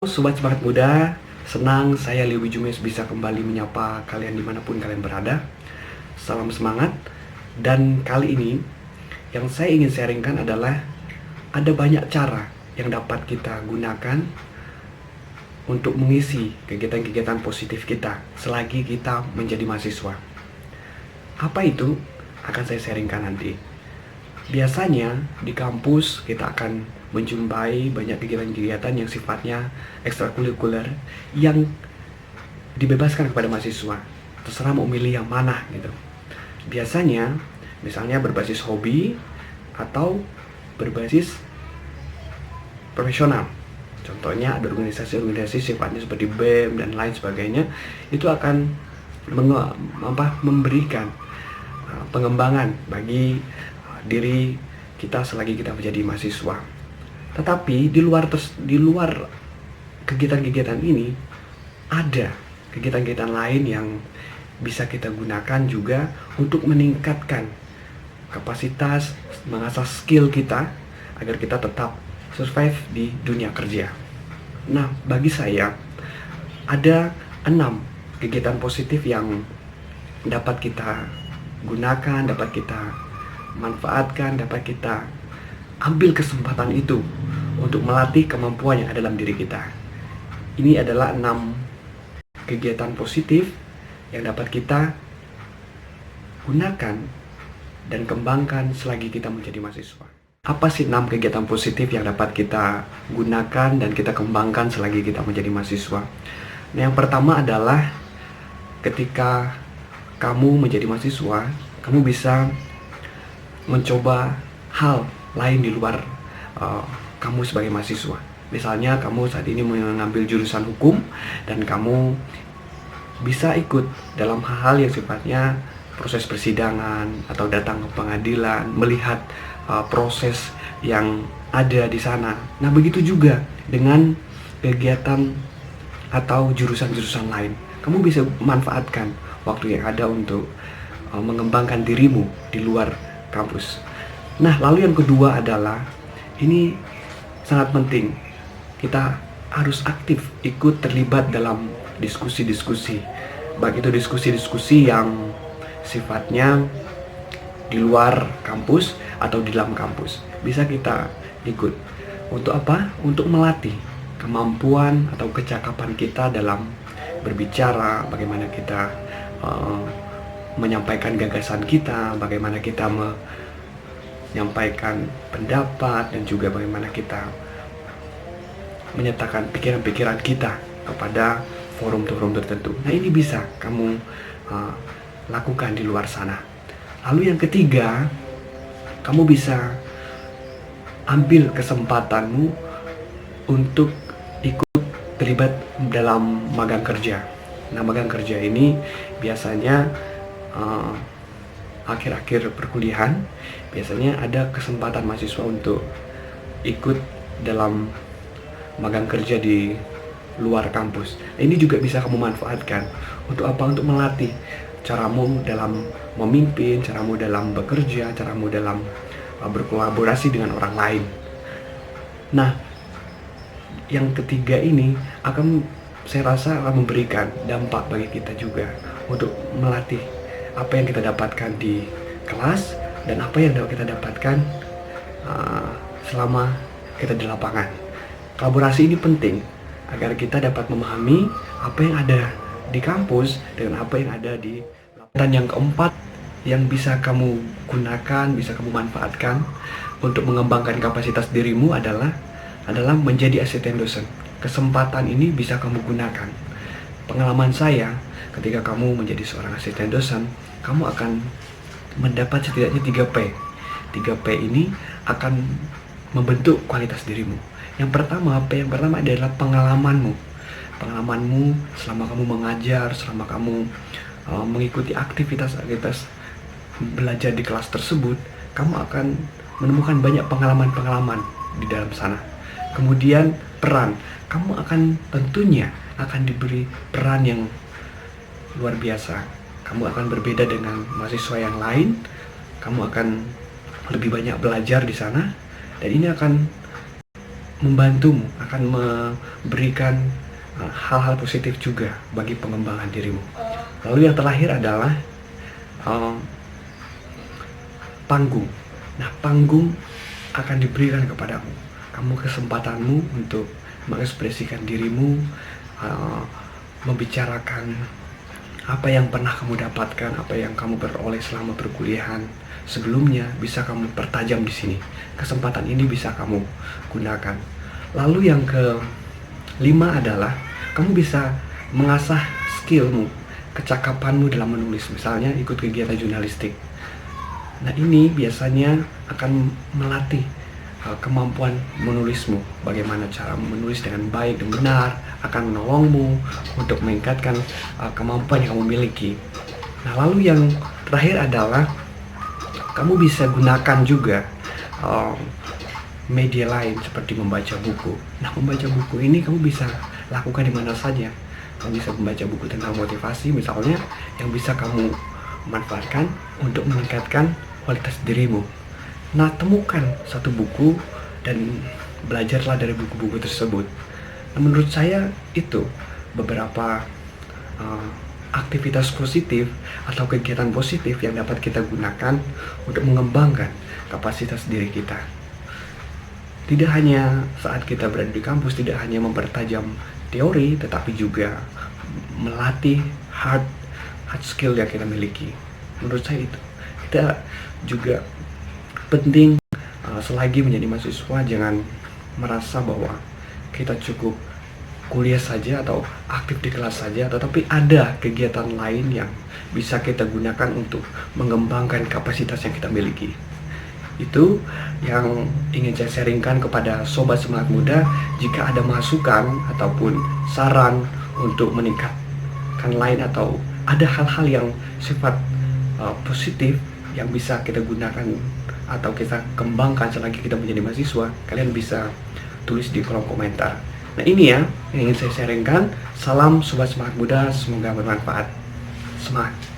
Sobat Semangat Muda, senang saya Lewi Jumes bisa kembali menyapa kalian dimanapun kalian berada. Salam semangat. Dan kali ini yang saya ingin sharingkan adalah ada banyak cara yang dapat kita gunakan untuk mengisi kegiatan-kegiatan positif kita selagi kita menjadi mahasiswa. Apa itu? Akan saya sharingkan nanti. Biasanya di kampus kita akan menjumpai banyak kegiatan-kegiatan yang sifatnya ekstrakurikuler yang dibebaskan kepada mahasiswa. Terserah mau milih yang mana gitu. Biasanya misalnya berbasis hobi atau berbasis profesional. Contohnya ada organisasi-organisasi sifatnya seperti BEM dan lain sebagainya, itu akan memberikan pengembangan bagi diri kita selagi kita menjadi mahasiswa. Tetapi di luar kegiatan-kegiatan ini ada kegiatan-kegiatan lain yang bisa kita gunakan juga untuk meningkatkan kapasitas, mengasah skill kita agar kita tetap survive di dunia kerja. Nah, bagi saya ada 6 kegiatan positif yang dapat kita gunakan, dapat kita manfaatkan, dapat kita ambil kesempatan itu untuk melatih kemampuan yang ada dalam diri kita. Ini adalah 6 kegiatan positif yang dapat kita gunakan dan kembangkan selagi kita menjadi mahasiswa. Apa sih 6 kegiatan positif yang dapat kita gunakan dan kita kembangkan selagi kita menjadi mahasiswa? Nah, yang pertama adalah ketika kamu menjadi mahasiswa, kamu bisa mencoba hal lain di luar kamu sebagai mahasiswa. Misalnya kamu saat ini mengambil jurusan hukum dan kamu bisa ikut dalam hal-hal yang sifatnya proses persidangan atau datang ke pengadilan, melihat proses yang ada di sana. Nah, begitu juga dengan kegiatan atau jurusan-jurusan lain. Kamu bisa manfaatkan waktu yang ada untuk mengembangkan dirimu di luar kampus. Nah, lalu yang kedua adalah ini sangat penting. Kita harus aktif ikut terlibat dalam diskusi-diskusi. Baik itu diskusi-diskusi yang sifatnya di luar kampus atau di dalam kampus. Bisa kita ikut. Untuk apa? Untuk melatih kemampuan atau kecakapan kita dalam berbicara, bagaimana kita menyampaikan gagasan kita, bagaimana kita menyampaikan pendapat, dan juga bagaimana kita menyatakan pikiran-pikiran kita kepada forum-forum tertentu. Nah, ini bisa kamu lakukan di luar sana. Lalu yang ketiga, kamu bisa ambil kesempatanmu untuk ikut terlibat dalam magang kerja. Nah, magang kerja ini biasanya akhir-akhir perkuliahan, biasanya ada kesempatan mahasiswa untuk ikut dalam magang kerja di luar kampus. Nah, ini juga bisa kamu manfaatkan. Untuk apa? Untuk melatih caramu dalam memimpin, caramu dalam bekerja, caramu dalam berkolaborasi dengan orang lain. Nah, yang ketiga ini saya rasa akan memberikan dampak bagi kita juga untuk melatih apa yang kita dapatkan di kelas dan apa yang kita dapatkan selama kita di lapangan. Kolaborasi ini penting agar kita dapat memahami apa yang ada di kampus dengan apa yang ada di lapangan. Dan yang keempat yang bisa kamu gunakan, bisa kamu manfaatkan untuk mengembangkan kapasitas dirimu adalah menjadi asisten dosen. Kesempatan ini bisa kamu gunakan. Pengalaman saya, ketika kamu menjadi seorang asisten dosen, kamu akan mendapat setidaknya 3P. 3P ini akan membentuk kualitas dirimu. Yang pertama adalah pengalamanmu. Pengalamanmu selama kamu mengajar, selama kamu mengikuti aktivitas-aktivitas belajar di kelas tersebut, kamu akan menemukan banyak pengalaman-pengalaman di dalam sana. Kemudian peran, kamu akan tentunya akan diberi peran yang luar biasa. Kamu akan berbeda dengan mahasiswa yang lain. Kamu akan lebih banyak belajar di sana, dan ini akan membantumu, akan memberikan hal-hal positif juga bagi pengembangan dirimu. Lalu yang terakhir adalah panggung. Nah, panggung akan diberikan kepadamu. Kamu kesempatanmu untuk mengekspresikan dirimu, membicarakan apa yang pernah kamu dapatkan, apa yang kamu peroleh selama perkuliahan sebelumnya, bisa kamu pertajam di sini. Kesempatan ini bisa kamu gunakan. Lalu yang kelima adalah kamu bisa mengasah skillmu, kecakapanmu dalam menulis. Misalnya ikut kegiatan jurnalistik. Nah, ini biasanya akan melatih kemampuan menulismu. Bagaimana cara menulis dengan baik dan benar akan menolongmu untuk meningkatkan kemampuan yang kamu miliki. Nah, lalu yang terakhir adalah kamu bisa gunakan juga media lain seperti membaca buku. Nah, membaca buku ini kamu bisa lakukan di mana saja. Kamu bisa membaca buku tentang motivasi misalnya, yang bisa kamu manfaatkan untuk meningkatkan kualitas dirimu. Nah, temukan satu buku dan belajarlah dari buku-buku tersebut. Nah, menurut saya itu beberapa aktivitas positif atau kegiatan positif yang dapat kita gunakan untuk mengembangkan kapasitas diri kita. Tidak hanya saat kita berada di kampus, tidak hanya mempertajam teori, tetapi juga melatih hard skill yang kita miliki. Menurut saya itu kita juga penting selagi menjadi mahasiswa, jangan merasa bahwa kita cukup kuliah saja atau aktif di kelas saja, tetapi ada kegiatan lain yang bisa kita gunakan untuk mengembangkan kapasitas yang kita miliki. Itu yang ingin saya sharingkan kepada Sobat Semangat Muda. Jika ada masukan ataupun saran untuk meningkatkan lain, atau ada hal-hal yang sifat positif yang bisa kita gunakan atau kita kembangkan selagi kita menjadi mahasiswa, kalian bisa tulis di kolom komentar. Nah, ini ya yang ingin saya sharingkan. Salam Sobat Semangat Muda, semoga bermanfaat. Semangat!